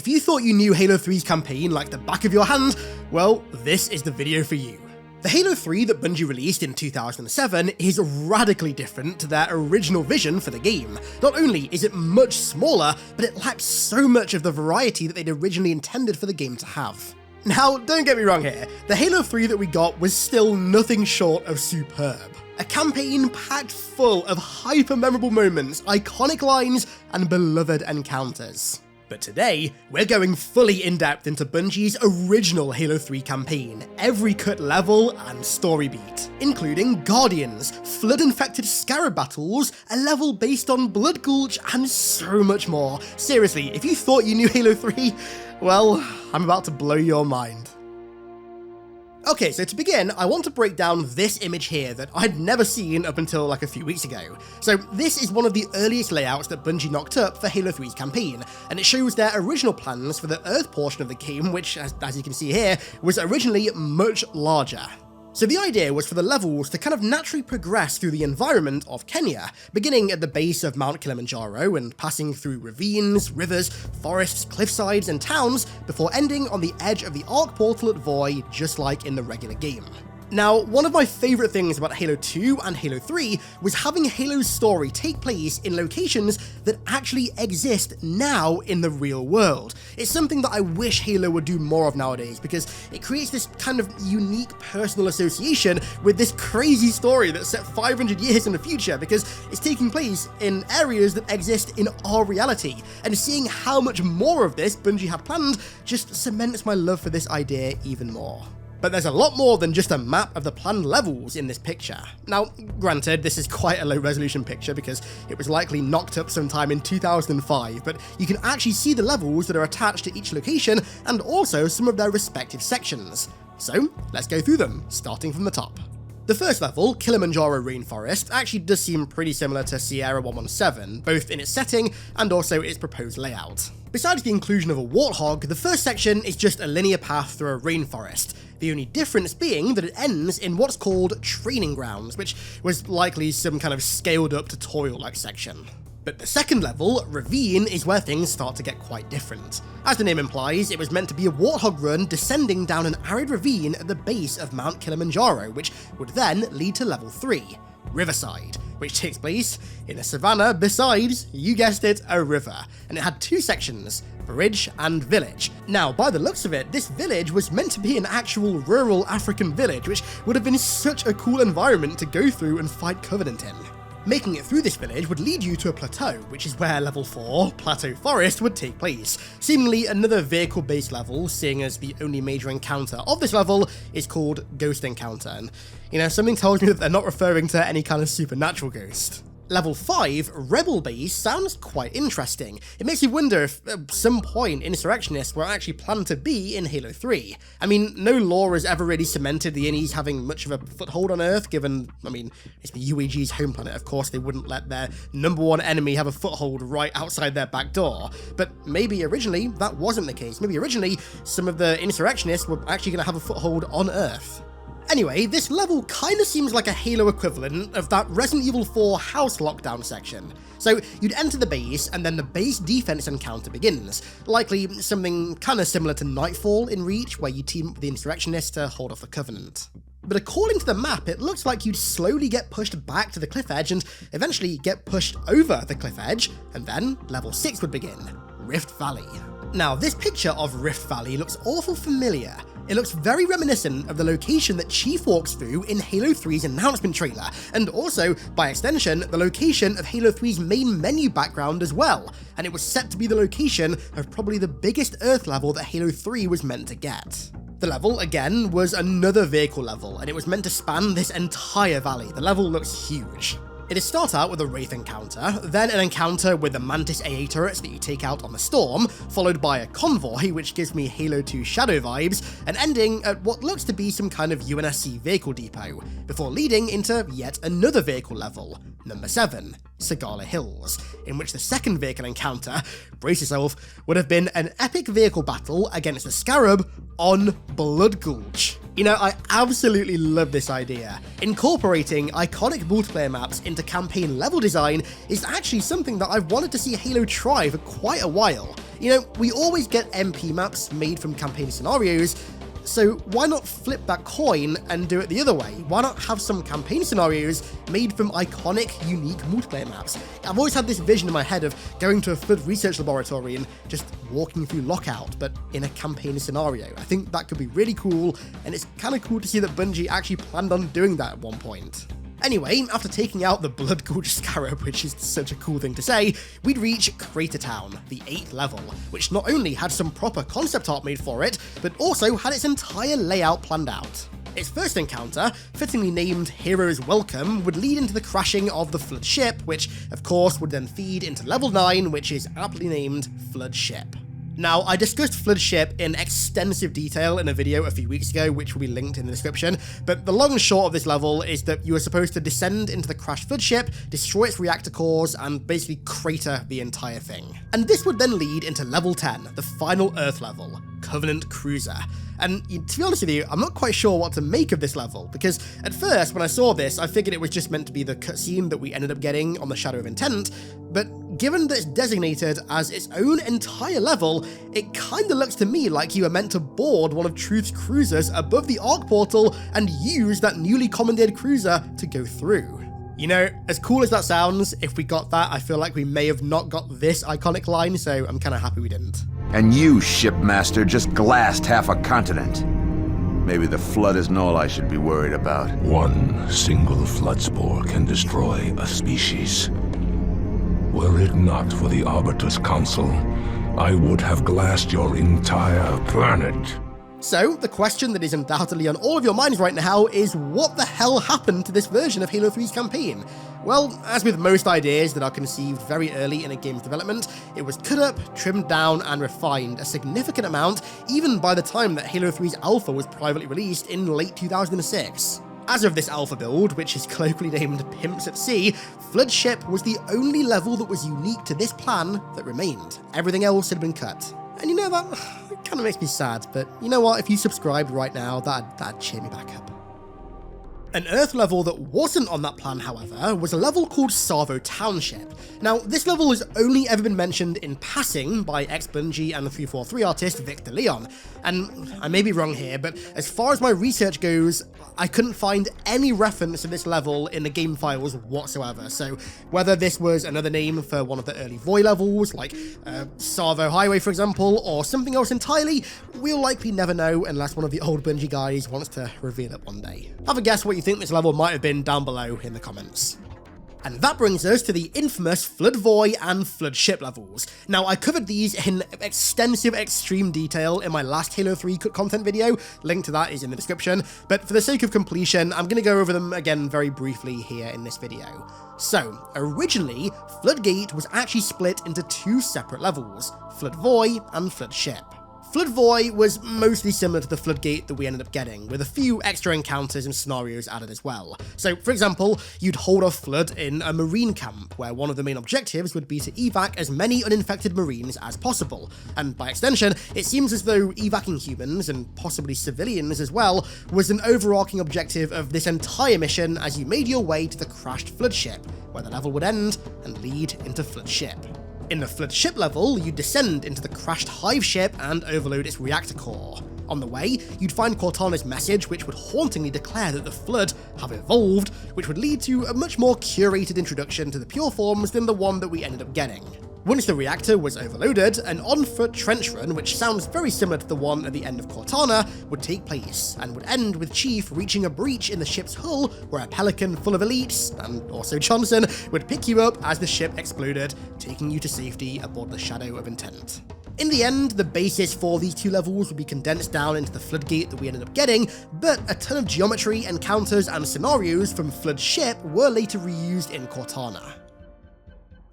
If you thought you knew Halo 3's campaign like the back of your hand, well, this is the video for you. The Halo 3 that Bungie released in 2007 is radically different to their original vision for the game. Not only is it much smaller, but it lacks so much of the variety that they'd originally intended for the game to have. Now, don't get me wrong here, the Halo 3 that we got was still nothing short of superb. A campaign packed full of hyper-memorable moments, iconic lines, and beloved encounters. But today, we're going fully in-depth into Bungie's original Halo 3 campaign, every cut level and story beat, including Guardians, flood-infected scarab battles, a level based on Blood Gulch, and so much more. Seriously, if you thought you knew Halo 3, well, I'm about to blow your mind. Okay, so to begin, I want to break down this image here that I'd never seen up until like a few weeks ago. So this is one of the earliest layouts that Bungie knocked up for Halo 3's campaign, and it shows their original plans for the Earth portion of the game, which, as you can see here, was originally much larger. So the idea was for the levels to kind of naturally progress through the environment of Kenya, beginning at the base of Mount Kilimanjaro and passing through ravines, rivers, forests, cliffsides, and towns, before ending on the edge of the Arc portal at Voi, just like in the regular game. Now, one of my favourite things about Halo 2 and Halo 3 was having Halo's story take place in locations that actually exist now in the real world. It's something that I wish Halo would do more of nowadays, because it creates this kind of unique personal association with this crazy story that's set 500 years in the future, because it's taking place in areas that exist in our reality, and seeing how much more of this Bungie had planned just cements my love for this idea even more. But there's a lot more than just a map of the planned levels in this picture. Now, granted, this is quite a low resolution picture because it was likely knocked up sometime in 2005, but you can actually see the levels that are attached to each location and also some of their respective sections. So, let's go through them, starting from the top. The first level, Kilimanjaro Rainforest, actually does seem pretty similar to Sierra 117, both in its setting and also its proposed layout. Besides the inclusion of a warthog, the first section is just a linear path through a rainforest, the only difference being that it ends in what's called training grounds, which was likely some kind of scaled up tutorial-like section. But the second level, Ravine, is where things start to get quite different. As the name implies, it was meant to be a warthog run descending down an arid ravine at the base of Mount Kilimanjaro, which would then lead to level 3, Riverside, which takes place in a savannah besides, you guessed it, a river, and it had two sections, Bridge and Village. Now, by the looks of it, this village was meant to be an actual rural African village, which would have been such a cool environment to go through and fight Covenant in. Making it through this village would lead you to a plateau, which is where level 4, Plateau Forest, would take place, seemingly another vehicle-based level, seeing as the only major encounter of this level is called Ghost Encounter, and, you know, something tells me that they're not referring to any kind of supernatural ghost. Level 5, Rebel Base, sounds quite interesting. It makes you wonder if at some point insurrectionists were actually planned to be in Halo 3. I mean, no lore has ever really cemented the Innies having much of a foothold on Earth, given, I mean, it's the UAG's home planet, of course they wouldn't let their #1 enemy have a foothold right outside their back door. But maybe originally that wasn't the case. Maybe originally some of the insurrectionists were actually going to have a foothold on Earth. Anyway, this level kinda seems like a Halo equivalent of that Resident Evil 4 house lockdown section. So you'd enter the base, and then the base defense encounter begins, likely something kinda similar to Nightfall in Reach, where you team up with the insurrectionists to hold off the Covenant. But according to the map, it looks like you'd slowly get pushed back to the cliff edge and eventually get pushed over the cliff edge, and then level 6 would begin, Rift Valley. Now, this picture of Rift Valley looks awful familiar. It looks very reminiscent of the location that Chief walks through in Halo 3's announcement trailer, and also, by extension, the location of Halo 3's main menu background as well, and it was set to be the location of probably the biggest Earth level that Halo 3 was meant to get. The level, again, was another vehicle level, and it was meant to span this entire valley. The level looks huge. It'd start out with a Wraith encounter, then an encounter with the Mantis AA turrets that you take out on the Storm, followed by a convoy, which gives me Halo 2 Shadow vibes, and ending at what looks to be some kind of UNSC vehicle depot, before leading into yet another vehicle level, number 7, Sagala Hills, in which the second vehicle encounter, brace yourself, would have been an epic vehicle battle against the Scarab on Blood Gulch. You know, I absolutely love this idea. Incorporating iconic multiplayer maps in into campaign level design is actually something that I've wanted to see Halo try for quite a while. You know, we always get MP maps made from campaign scenarios, so why not flip that coin and do it the other way? Why not have some campaign scenarios made from iconic, unique multiplayer maps? I've always had this vision in my head of going to a Flood research laboratory and just walking through Lockout, but in a campaign scenario. I think that could be really cool, and it's kind of cool to see that Bungie actually planned on doing that at one point. Anyway, after taking out the Blood Gorge Scarab, which is such a cool thing to say, we'd reach Crater Town, the 8th level, which not only had some proper concept art made for it, but also had its entire layout planned out. Its first encounter, fittingly named Hero's Welcome, would lead into the crashing of the Flood ship, which of course would then feed into level 9, which is aptly named Flood Ship. Now, I discussed Flood Ship in extensive detail in a video a few weeks ago, which will be linked in the description, but the long and short of this level is that you are supposed to descend into the crashed Flood ship, destroy its reactor cores, and basically crater the entire thing. And this would then lead into level 10, the final Earth level, Covenant Cruiser. And to be honest with you, I'm not quite sure what to make of this level, because at first, when I saw this, I figured it was just meant to be the cutscene that we ended up getting on the Shadow of Intent, but given that it's designated as its own entire level, it kinda looks to me like you are meant to board one of Truth's cruisers above the Arc Portal and use that newly commandeered cruiser to go through. You know, as cool as that sounds, if we got that, I feel like we may have not got this iconic line, so I'm kinda happy we didn't. And you, shipmaster, just glassed half a continent. Maybe the Flood isn't all I should be worried about. One single flood spore can destroy a species. Were it not for the Arbiter's Council, I would have glassed your entire planet. So, the question that is undoubtedly on all of your minds right now is, what the hell happened to this version of Halo 3's campaign? Well, as with most ideas that are conceived very early in a game's development, it was cut up, trimmed down, and refined a significant amount, even by the time that Halo 3's alpha was privately released in late 2006. As of this alpha build, which is colloquially named Pimps at Sea, Flood Ship was the only level that was unique to this plan that remained. Everything else had been cut. And you know, that kind of makes me sad, but you know what, if you subscribed right now, that'd cheer me back up. An Earth level that wasn't on that plan, however, was a level called Tsavo Township. Now, this level has only ever been mentioned in passing by ex-Bungie and the 343 artist Victor Leon, and I may be wrong here, but as far as my research goes, I couldn't find any reference to this level in the game files whatsoever, so whether this was another name for one of the early Void levels, like Tsavo Highway for example, or something else entirely, we'll likely never know unless one of the old Bungie guys wants to reveal it one day. Have a guess what you think this level might have been down below in the comments. And that brings us to the infamous Flood Void and Flood Ship levels. Now, I covered these in extensive extreme detail in my last Halo 3 content video, link to that is in the description, but for the sake of completion, I'm going to go over them again very briefly here in this video. So, originally, Floodgate was actually split into two separate levels, Flood Void and Flood Ship. Flood Void was mostly similar to the Floodgate that we ended up getting, with a few extra encounters and scenarios added as well. So, for example, you'd hold off Flood in a marine camp, where one of the main objectives would be to evac as many uninfected marines as possible, and by extension, it seems as though evacing humans, and possibly civilians as well, was an overarching objective of this entire mission as you made your way to the crashed Flood ship, where the level would end and lead into Flood Ship. In the Flood Ship level, you'd descend into the crashed Hive ship and overload its reactor core. On the way, you'd find Cortana's message, which would hauntingly declare that the Flood have evolved, which would lead to a much more curated introduction to the pure forms than the one that we ended up getting. Once the reactor was overloaded, an on-foot trench run, which sounds very similar to the one at the end of Cortana, would take place, and would end with Chief reaching a breach in the ship's hull where a pelican full of elites, and also Johnson, would pick you up as the ship exploded, taking you to safety aboard the Shadow of Intent. In the end, the basis for these two levels would be condensed down into the Floodgate that we ended up getting, but a ton of geometry, encounters, and scenarios from Flood Ship were later reused in Cortana.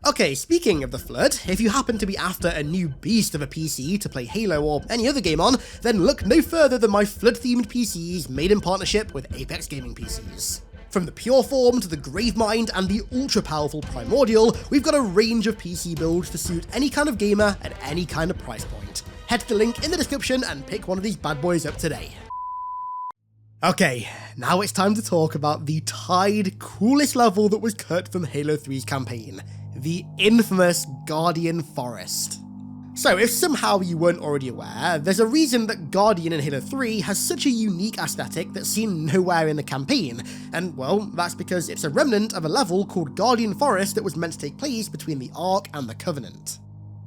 Okay, speaking of the Flood, if you happen to be after a new beast of a PC to play Halo or any other game on, then look no further than my Flood-themed PCs made in partnership with Apex Gaming PCs. From the Pure Form to the Gravemind and the ultra-powerful Primordial, we've got a range of PC builds to suit any kind of gamer at any kind of price point. Head to the link in the description and pick one of these bad boys up today. Okay, now it's time to talk about the tied coolest level that was cut from Halo 3's campaign, the infamous Guardian Forest. So if somehow you weren't already aware, there's a reason that Guardian in Halo 3 has such a unique aesthetic that's seen nowhere in the campaign, and well, that's because it's a remnant of a level called Guardian Forest that was meant to take place between the Ark and the Covenant.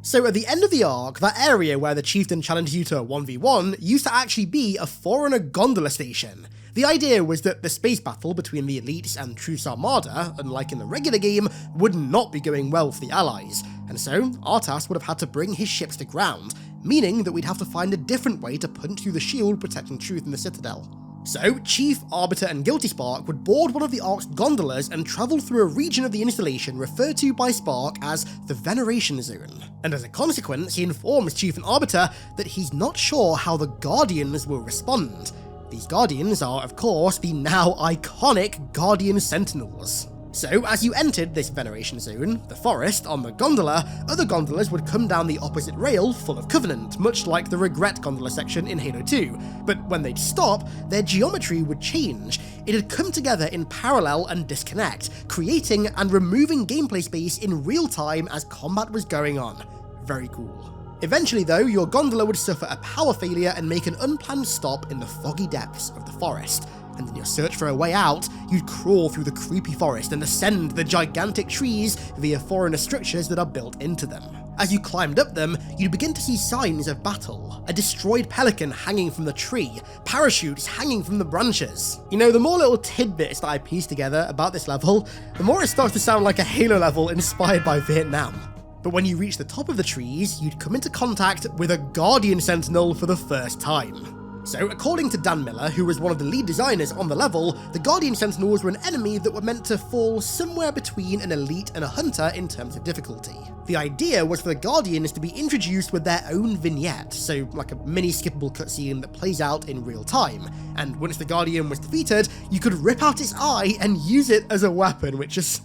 So at the end of the Ark, that area where the Chieftain challenged you to a 1v1 used to actually be a Forerunner gondola station. The idea was that the space battle between the Elites and Truth's Armada, unlike in the regular game, would not be going well for the Allies, and so Artas would have had to bring his ships to ground, meaning that we'd have to find a different way to punch through the shield protecting Truth in the Citadel. So, Chief, Arbiter, and Guilty Spark would board one of the Ark's gondolas and travel through a region of the installation referred to by Spark as the Veneration Zone. And as a consequence, he informs Chief and Arbiter that he's not sure how the Guardians will respond. These Guardians are, of course, the now iconic Guardian Sentinels. So, as you entered this Veneration Zone, the forest, on the gondola, other gondolas would come down the opposite rail full of Covenant, much like the Regret gondola section in Halo 2, but when they'd stop, their geometry would change. It'd come together in parallel and disconnect, creating and removing gameplay space in real time as combat was going on. Very cool. Eventually though, your gondola would suffer a power failure and make an unplanned stop in the foggy depths of the forest. And in your search for a way out, you'd crawl through the creepy forest and ascend the gigantic trees via Forerunner structures that are built into them. As you climbed up them, you'd begin to see signs of battle. A destroyed pelican hanging from the tree, parachutes hanging from the branches. You know, the more little tidbits that I piece together about this level, the more it starts to sound like a Halo level inspired by Vietnam. But when you reach the top of the trees, you'd come into contact with a Guardian Sentinel for the first time. So, according to Dan Miller, who was one of the lead designers on the level, the Guardian Sentinels were an enemy that were meant to fall somewhere between an elite and a hunter in terms of difficulty. The idea was for the Guardians to be introduced with their own vignette, so like a mini skippable cutscene that plays out in real time, and once the Guardian was defeated, you could rip out its eye and use it as a weapon, which is...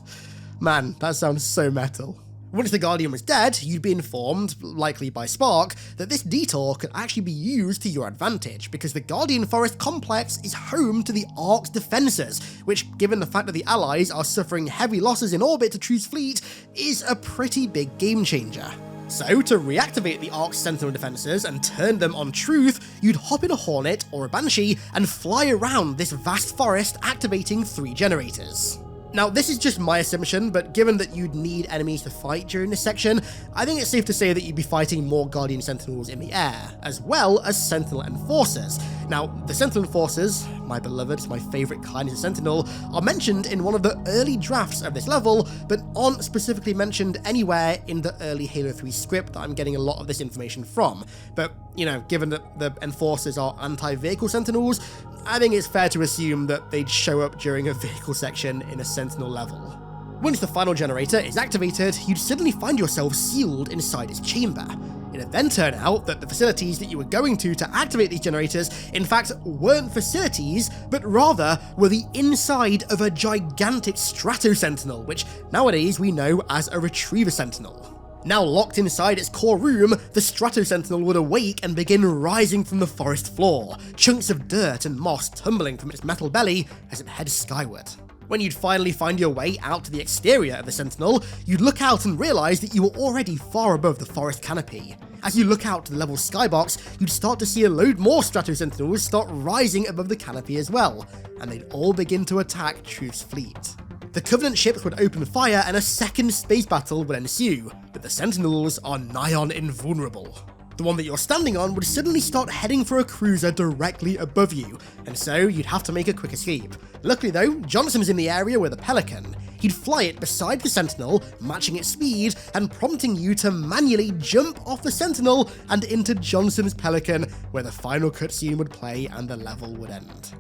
man, that sounds so metal. Once the Guardian was dead, you'd be informed, likely by Spark, that this detour could actually be used to your advantage, because the Guardian Forest complex is home to the Ark's defences, which, given the fact that the Allies are suffering heavy losses in orbit to Truth's fleet, is a pretty big game changer. So, to reactivate the Ark's Sentinel defences and turn them on Truth, you'd hop in a Hornet or a Banshee and fly around this vast forest, activating 3 generators. Now, this is just my assumption, but given that you'd need enemies to fight during this section, I think it's safe to say that you'd be fighting more Guardian Sentinels in the air, as well as Sentinel Enforcers. Now, the Sentinel Enforcers, my beloved, my favourite kind of Sentinel, are mentioned in one of the early drafts of this level, but aren't specifically mentioned anywhere in the early Halo 3 script that I'm getting a lot of this information from. But, you know, given that the Enforcers are anti-vehicle Sentinels, I think it's fair to assume that they'd show up during a vehicle section in a Sentinel level. Once the final generator is activated, you'd suddenly find yourself sealed inside its chamber. It'd then turn out that the facilities that you were going to activate these generators, in fact, weren't facilities, but rather were the inside of a gigantic Strato Sentinel, which nowadays we know as a Retriever Sentinel. Now locked inside its core room, the Strato Sentinel would awake and begin rising from the forest floor, chunks of dirt and moss tumbling from its metal belly as it heads skyward. When you'd finally find your way out to the exterior of the Sentinel, you'd look out and realise that you were already far above the forest canopy. As you look out to the level skybox, you'd start to see a load more Strato Sentinels start rising above the canopy as well, and they'd all begin to attack Truth's fleet. The Covenant ships would open fire and a second space battle would ensue, but the Sentinels are nigh on invulnerable. The one that you're standing on would suddenly start heading for a cruiser directly above you, and so you'd have to make a quick escape. Luckily though, Johnson's in the area with a Pelican. He'd fly it beside the Sentinel, matching its speed and prompting you to manually jump off the Sentinel and into Johnson's Pelican, where the final cutscene would play and the level would end.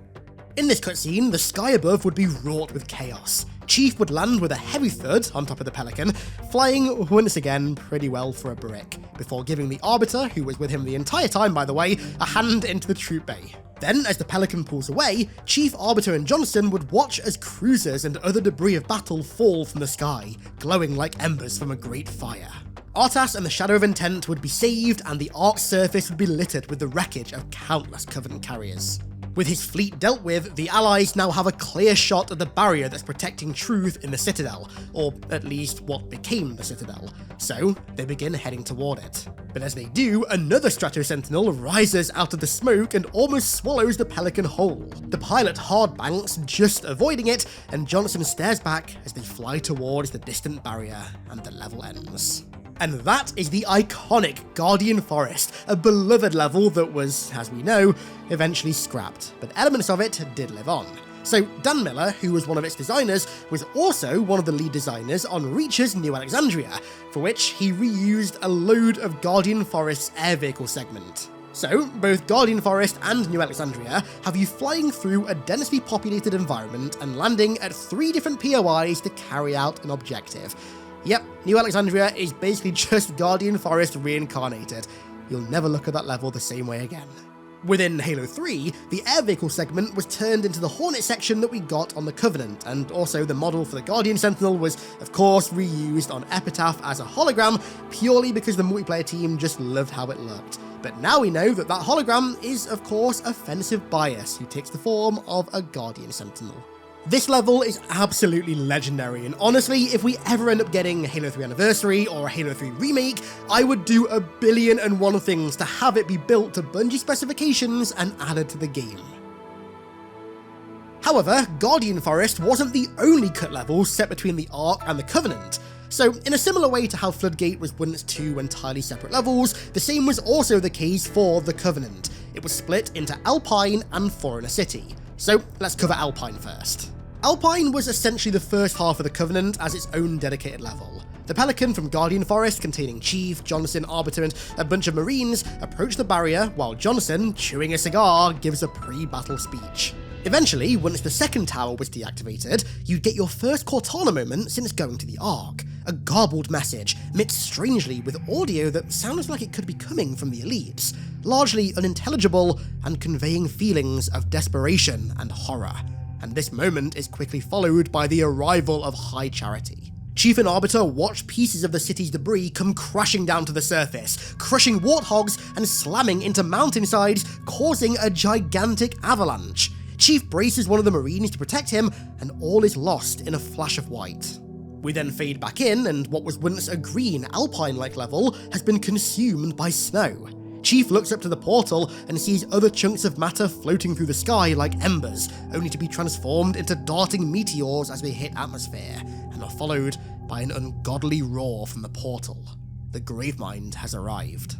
In this cutscene, the sky above would be wrought with chaos. Chief would land with a heavy thud on top of the Pelican, flying once again pretty well for a brick, before giving the Arbiter, who was with him the entire time by the way, a hand into the troop bay. Then, as the Pelican pulls away, Chief, Arbiter and Johnson would watch as cruisers and other debris of battle fall from the sky, glowing like embers from a great fire. Artas and the Shadow of Intent would be saved, and the Ark's surface would be littered with the wreckage of countless Covenant carriers. With his fleet dealt with, the Allies now have a clear shot at the barrier that's protecting truth in the Citadel, or at least what became the Citadel, so they begin heading toward it. But as they do, another Strato Sentinel rises out of the smoke and almost swallows the Pelican whole. The pilot hardbanks, just avoiding it, and Johnson stares back as they fly towards the distant barrier, and the level ends. And that is the iconic Guardian Forest, a beloved level that was, as we know, eventually scrapped, but elements of it did live on. So Dan Miller, who was one of its designers, was also one of the lead designers on Reach's New Alexandria, for which he reused a load of Guardian Forest's air vehicle segment. So, both Guardian Forest and New Alexandria have you flying through a densely populated environment and landing at 3 different POIs to carry out an objective. Yep, New Alexandria is basically just Guardian Forest reincarnated. You'll never look at that level the same way again. Within Halo 3, the air vehicle segment was turned into the Hornet section that we got on the Covenant, and also the model for the Guardian Sentinel was, of course, reused on Epitaph as a hologram, purely because the multiplayer team just loved how it looked. But now we know that that hologram is, of course, Offensive Bias, who takes the form of a Guardian Sentinel. This level is absolutely legendary, and honestly, if we ever end up getting Halo 3 Anniversary or a Halo 3 Remake, I would do 1,000,000,001 things to have it be built to Bungie specifications and added to the game. However, Guardian Forest wasn't the only cut level set between the Ark and the Covenant. So, in a similar way to how Floodgate was once 2 entirely separate levels, the same was also the case for the Covenant. It was split into Alpine and Forerunner City. So, let's cover Alpine first. Alpine was essentially the first half of the Covenant as its own dedicated level. The Pelican from Guardian Forest, containing Chief, Johnson, Arbiter, and a bunch of Marines, approach the barrier while Johnson, chewing a cigar, gives a pre-battle speech. Eventually, once the second tower was deactivated, you'd get your first Cortana moment since going to the Ark. A garbled message, mixed strangely with audio that sounds like it could be coming from the elites, largely unintelligible and conveying feelings of desperation and horror. And this moment is quickly followed by the arrival of High Charity. Chief and Arbiter watch pieces of the city's debris come crashing down to the surface, crushing warthogs and slamming into mountainsides, causing a gigantic avalanche. Chief braces one of the Marines to protect him, and all is lost in a flash of white. We then fade back in, and what was once a green Alpine-like level has been consumed by snow. Chief looks up to the portal and sees other chunks of matter floating through the sky like embers, only to be transformed into darting meteors as they hit atmosphere, and are followed by an ungodly roar from the portal. The Gravemind has arrived.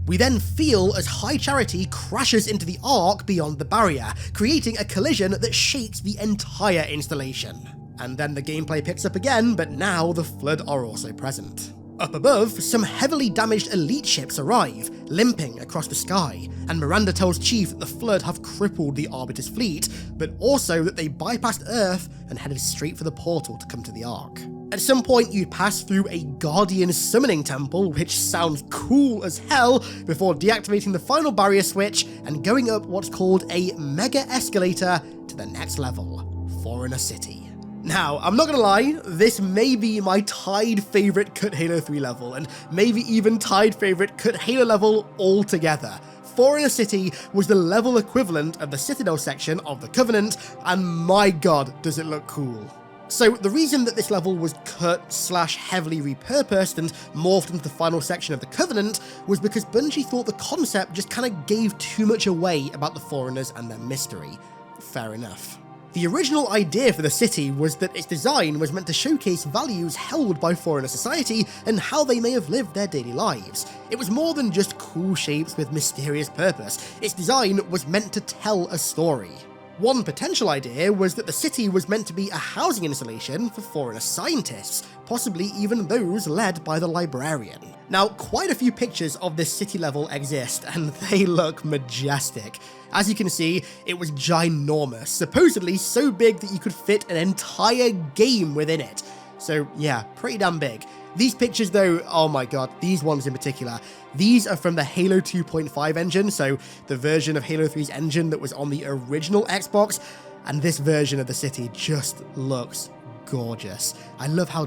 We then feel as High Charity crashes into the Ark beyond the barrier, creating a collision that shakes the entire installation. And then the gameplay picks up again, but now the Flood are also present. Up above, some heavily damaged elite ships arrive, limping across the sky, and Miranda tells Chief that the Flood have crippled the Arbiter's fleet, but also that they bypassed Earth and headed straight for the portal to come to the Ark. At some point, you'd pass through a Guardian summoning temple, which sounds cool as hell, before deactivating the final barrier switch and going up what's called a mega escalator to the next level, Forerunner City. Now, I'm not gonna lie, this may be my tied favourite cut Halo 3 level, and maybe even tied favourite cut Halo level altogether. Forerunner City was the level equivalent of the Citadel section of the Covenant, and my god, does it look cool. So the reason that this level was cut / heavily repurposed and morphed into the final section of the Covenant was because Bungie thought the concept just kinda gave too much away about the Forerunners and their mystery. Fair enough. The original idea for the city was that its design was meant to showcase values held by Forerunner society and how they may have lived their daily lives. It was more than just cool shapes with mysterious purpose. Its design was meant to tell a story. One potential idea was that the city was meant to be a housing installation for Forerunner scientists, possibly even those led by the Librarian. Now, quite a few pictures of this city level exist, and they look majestic. As you can see, it was ginormous, supposedly so big that you could fit an entire game within it. So yeah, pretty damn big. These pictures though, oh my god, these ones in particular, these are from the Halo 2.5 engine, so the version of Halo 3's engine that was on the original Xbox, and this version of the city just looks gorgeous. I love how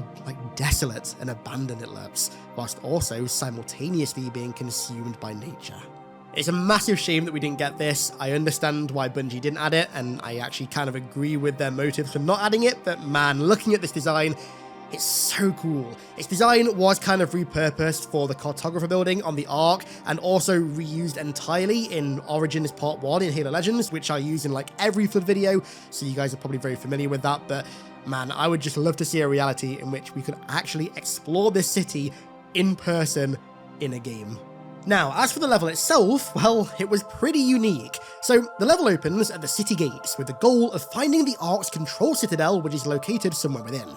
desolate and abandoned it looks, whilst also simultaneously being consumed by nature. It's a massive shame that we didn't get this. I understand why Bungie didn't add it, and I actually kind of agree with their motives for not adding it, but man, looking at this design, it's so cool. Its design was kind of repurposed for the cartographer building on the Ark, and also reused entirely in Origins Part 1 in Halo Legends, which I use in like every Flood video, so you guys are probably very familiar with that, but man, I would just love to see a reality in which we could actually explore this city in person in a game. Now, as for the level itself, well, it was pretty unique. So, the level opens at the city gates with the goal of finding the Ark's control citadel, which is located somewhere within.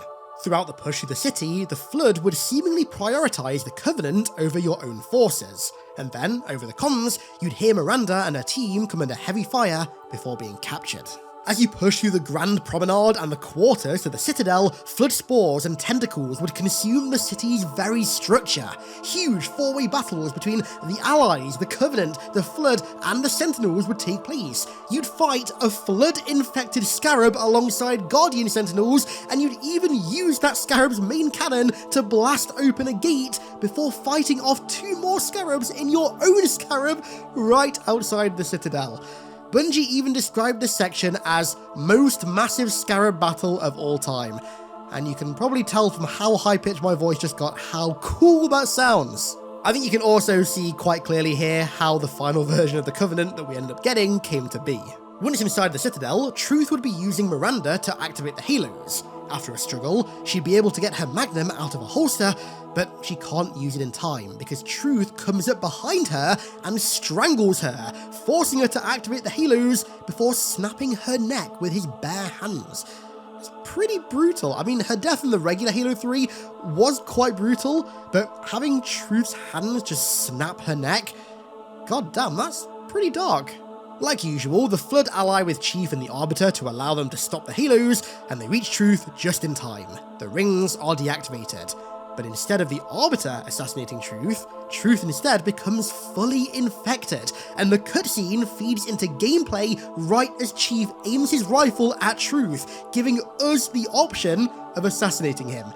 Throughout the push through the city, the Flood would seemingly prioritize the Covenant over your own forces, and then, over the comms, you'd hear Miranda and her team come under heavy fire before being captured. As you push through the Grand Promenade and the quarters to the Citadel, Flood spores and tentacles would consume the city's very structure. Huge four-way battles between the Allies, the Covenant, the Flood, and the Sentinels would take place. You'd fight a Flood-infected Scarab alongside Guardian Sentinels, and you'd even use that Scarab's main cannon to blast open a gate before fighting off 2 more Scarabs in your own Scarab right outside the Citadel. Bungie even described this section as most massive Scarab battle of all time, and you can probably tell from how high-pitched my voice just got how cool that sounds. I think you can also see quite clearly here how the final version of the Covenant that we ended up getting came to be. Once inside the Citadel, Truth would be using Miranda to activate the Halos. After a struggle, she'd be able to get her Magnum out of a holster, but she can't use it in time because Truth comes up behind her and strangles her, forcing her to activate the Halos before snapping her neck with his bare hands. It's pretty brutal. I mean, her death in the regular Halo 3 was quite brutal, but having Truth's hands just snap her neck, god damn, that's pretty dark. Like usual, the Flood ally with Chief and the Arbiter to allow them to stop the Halos, and they reach Truth just in time. The rings are deactivated, but instead of the Arbiter assassinating Truth, Truth instead becomes fully infected, and the cutscene feeds into gameplay right as Chief aims his rifle at Truth, giving us the option of assassinating him.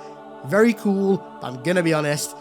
Very cool, but I'm gonna be honest,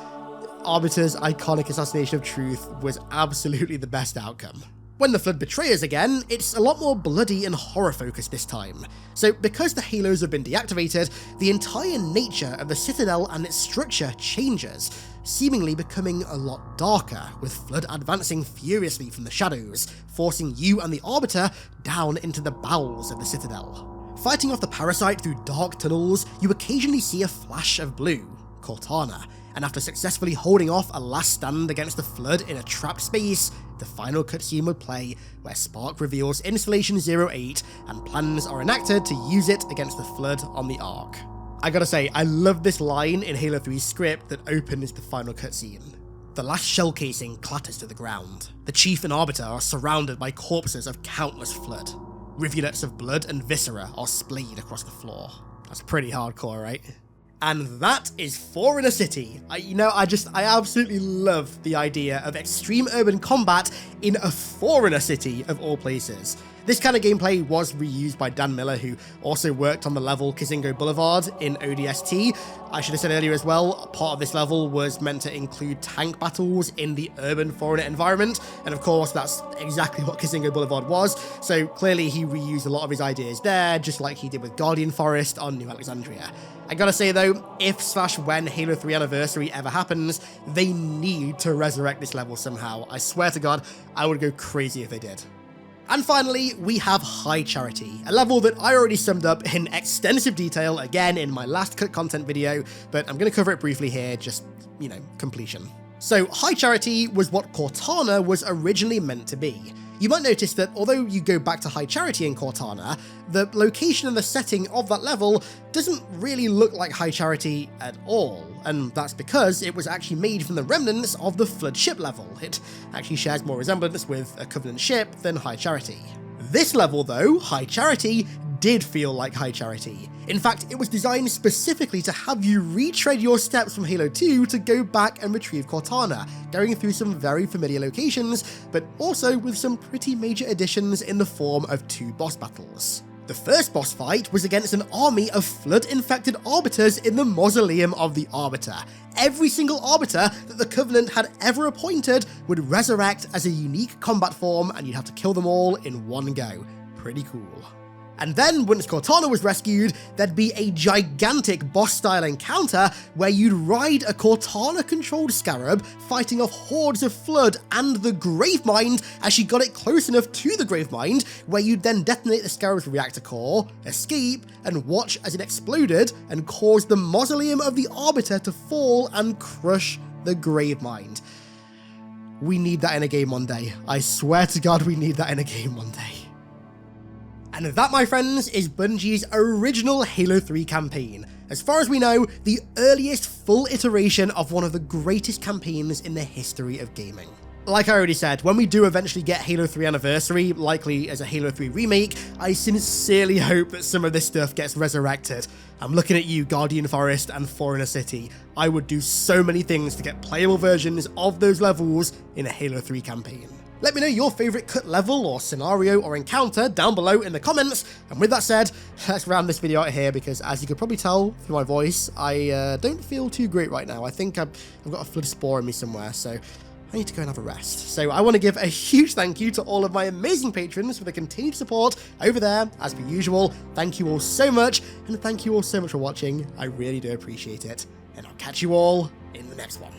Arbiter's iconic assassination of Truth was absolutely the best outcome. When the Flood betray us again, it's a lot more bloody and horror-focused this time. So because the Halos have been deactivated, the entire nature of the Citadel and its structure changes, seemingly becoming a lot darker, with Flood advancing furiously from the shadows, forcing you and the Arbiter down into the bowels of the Citadel. Fighting off the Parasite through dark tunnels, you occasionally see a flash of blue, Cortana, and after successfully holding off a last stand against the Flood in a trapped space, the final cutscene would play, where Spark reveals Installation 08 and plans are enacted to use it against the Flood on the Ark. I gotta say, I love this line in Halo 3's script that opens the final cutscene. The last shell casing clatters to the ground. The Chief and Arbiter are surrounded by corpses of countless Flood. Rivulets of blood and viscera are splayed across the floor. That's pretty hardcore, right? And that is Forerunner City. I absolutely love the idea of extreme urban combat in a Forerunner City of all places. This kind of gameplay was reused by Dan Miller, who also worked on the level Kizingo Boulevard in ODST. I should have said earlier as well, part of this level was meant to include tank battles in the urban Forerunner environment, and of course that's exactly what Kizingo Boulevard was, so clearly he reused a lot of his ideas there, just like he did with Guardian Forest on New Alexandria. I gotta say though, if/when Halo 3 Anniversary ever happens, they need to resurrect this level somehow. I swear to God, I would go crazy if they did. And finally, we have High Charity, a level that I already summed up in extensive detail again in my last cut content video, but I'm going to cover it briefly here, just, completion. So High Charity was what Cortana was originally meant to be. You might notice that although you go back to High Charity in Cortana, the location and the setting of that level doesn't really look like High Charity at all, and that's because it was actually made from the remnants of the Flood ship level. It actually shares more resemblance with a Covenant ship than High Charity. This level though, High Charity, did feel like High Charity. In fact, it was designed specifically to have you retread your steps from Halo 2 to go back and retrieve Cortana, going through some very familiar locations, but also with some pretty major additions in the form of 2 boss battles. The first boss fight was against an army of flood-infected Arbiters in the Mausoleum of the Arbiter. Every single Arbiter that the Covenant had ever appointed would resurrect as a unique combat form, and you'd have to kill them all in one go. Pretty cool. And then, once Cortana was rescued, there'd be a gigantic boss-style encounter where you'd ride a Cortana-controlled scarab, fighting off hordes of Flood and the Gravemind as she got it close enough to the Gravemind, where you'd then detonate the scarab's reactor core, escape, and watch as it exploded and caused the Mausoleum of the Arbiter to fall and crush the Gravemind. We need that in a game one day. I swear to God, we need that in a game one day. And that, my friends, is Bungie's original Halo 3 campaign. As far as we know, the earliest full iteration of one of the greatest campaigns in the history of gaming. Like I already said, when we do eventually get Halo 3 Anniversary, likely as a Halo 3 remake, I sincerely hope that some of this stuff gets resurrected. I'm looking at you, Guardian Forest and Forerunner City. I would do so many things to get playable versions of those levels in a Halo 3 campaign. Let me know your favourite cut level or scenario or encounter down below in the comments. And with that said, let's round this video out here because, as you could probably tell through my voice, I don't feel too great right now. I think I've got a flood spore in me somewhere, so I need to go and have a rest. So I want to give a huge thank you to all of my amazing patrons for the continued support over there, as per usual. Thank you all so much, and thank you all so much for watching. I really do appreciate it, and I'll catch you all in the next one.